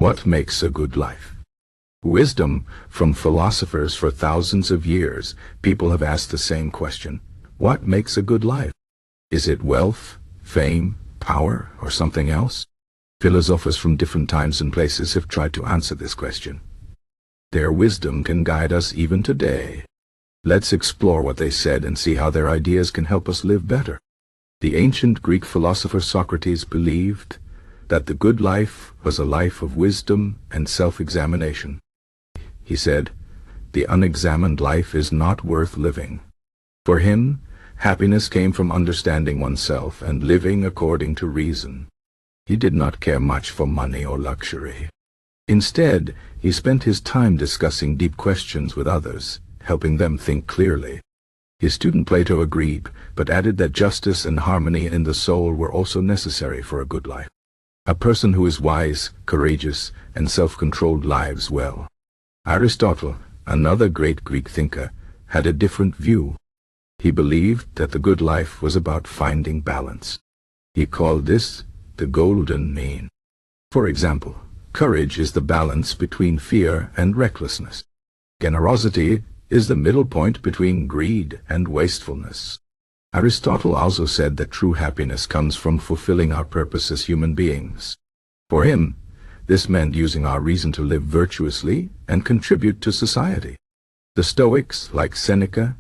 What makes a good life? Wisdom from philosophers for thousands of years, people have asked the same question. What makes a good life? Is it wealth, fame, power, or something else? Philosophers from different times and places have tried to answer this question. Their wisdom can guide us even today. Let's explore what they said and see how their ideas can help us live better. The ancient Greek philosopher Socrates believed that the good life was a life of wisdom and self-examination. He said, "The unexamined life is not worth living." For him, happiness came from understanding oneself and living according to reason. He did not care much for money or luxury. Instead, he spent his time discussing deep questions with others, helping them think clearly. His student Plato agreed, but added that justice and harmony in the soul were also necessary for a good life. A person who is wise, courageous, and self-controlled lives well. Aristotle, another great Greek thinker, had a different view. He believed that the good life was about finding balance. He called this the golden mean. For example, courage is the balance between fear and recklessness. Generosity is the middle point between greed and wastefulness. Aristotle also said that true happiness comes from fulfilling our purpose as human beings. For him, this meant using our reason to live virtuously and contribute to society. The Stoics, like Seneca,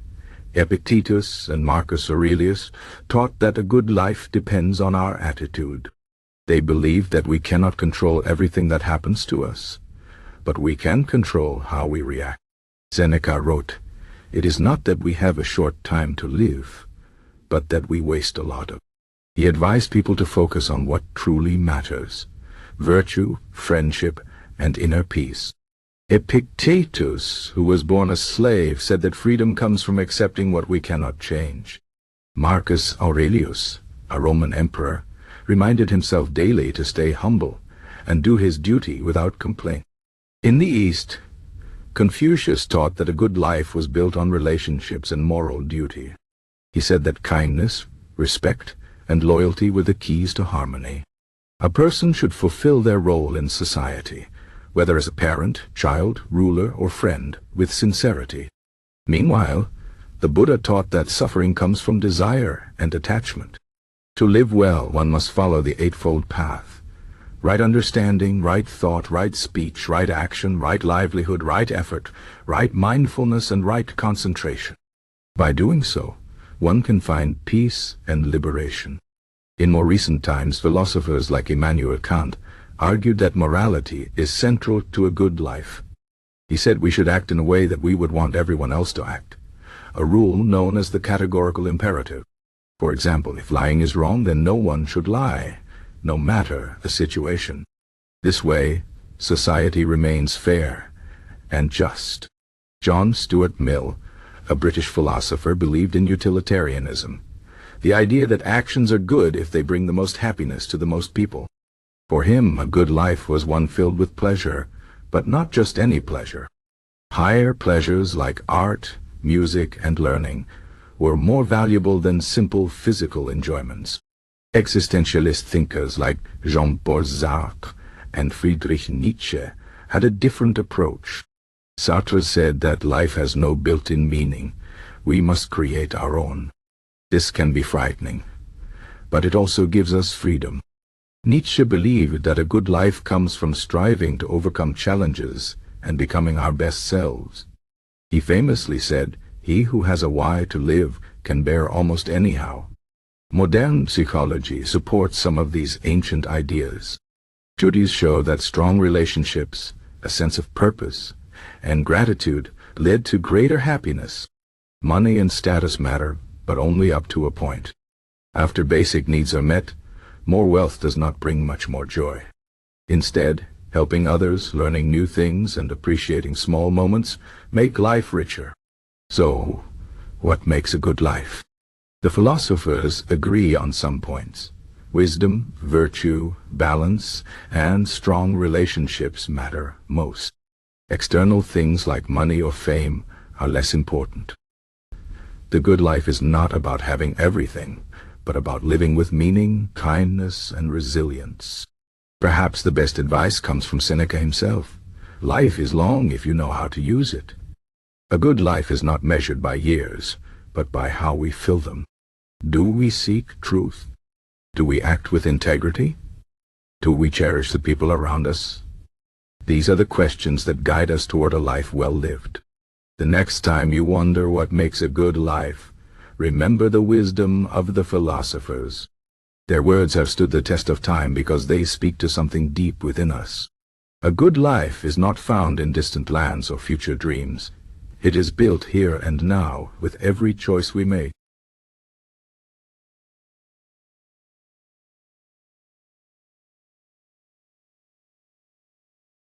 Epictetus, and Marcus Aurelius, taught that a good life depends on our attitude. They believed that we cannot control everything that happens to us, but we can control how we react. Seneca wrote, "It is not that we have a short time to live, but that we waste a lot of it." He advised people to focus on what truly matters: virtue, friendship, and inner peace. Epictetus, who was born a slave, said that freedom comes from accepting what we cannot change. Marcus Aurelius, a Roman emperor, reminded himself daily to stay humble and do his duty without complaint. In the East, Confucius taught that a good life was built on relationships and moral duty. He said that kindness, respect, and loyalty were the keys to harmony. A person should fulfill their role in society, whether as a parent, child, ruler, or friend, with sincerity. Meanwhile, the Buddha taught that suffering comes from desire and attachment. To live well, one must follow the Eightfold Path: right understanding, right thought, right speech, right action, right livelihood, right effort, right mindfulness, and right concentration. By doing so, one can find peace and liberation. In more recent times, philosophers like Immanuel Kant argued that morality is central to a good life. He said we should act in a way that we would want everyone else to act, a rule known as the categorical imperative. For example, if lying is wrong, then no one should lie, no matter the situation. This way, society remains fair and just. John Stuart Mill, a British philosopher, believed in utilitarianism, the idea that actions are good if they bring the most happiness to the most people. For him, a good life was one filled with pleasure, but not just any pleasure. Higher pleasures like art, music, and learning were more valuable than simple physical enjoyments. Existentialist thinkers like Jean-Paul Sartre and Friedrich Nietzsche had a different approach. Sartre said that life has no built-in meaning. We must create our own. This can be frightening, but it also gives us freedom. Nietzsche believed that a good life comes from striving to overcome challenges and becoming our best selves. He famously said, "He who has a why to live can bear almost anyhow." Modern psychology supports some of these ancient ideas. Studies show that strong relationships, a sense of purpose, and gratitude led to greater happiness. Money and status matter, but only up to a point. After basic needs are met, more wealth does not bring much more joy. Instead, helping others, learning new things, and appreciating small moments make life richer. So, what makes a good life? The philosophers agree on some points. Wisdom, virtue, balance, and strong relationships matter most. External things like money or fame are less important. The good life is not about having everything, but about living with meaning, kindness, and resilience. Perhaps the best advice comes from Seneca himself. Life is long if you know how to use it. A good life is not measured by years, but by how we fill them. Do we seek truth? Do we act with integrity? Do we cherish the people around us? These are the questions that guide us toward a life well lived. The next time you wonder what makes a good life, remember the wisdom of the philosophers. Their words have stood the test of time because they speak to something deep within us. A good life is not found in distant lands or future dreams. It is built here and now with every choice we make.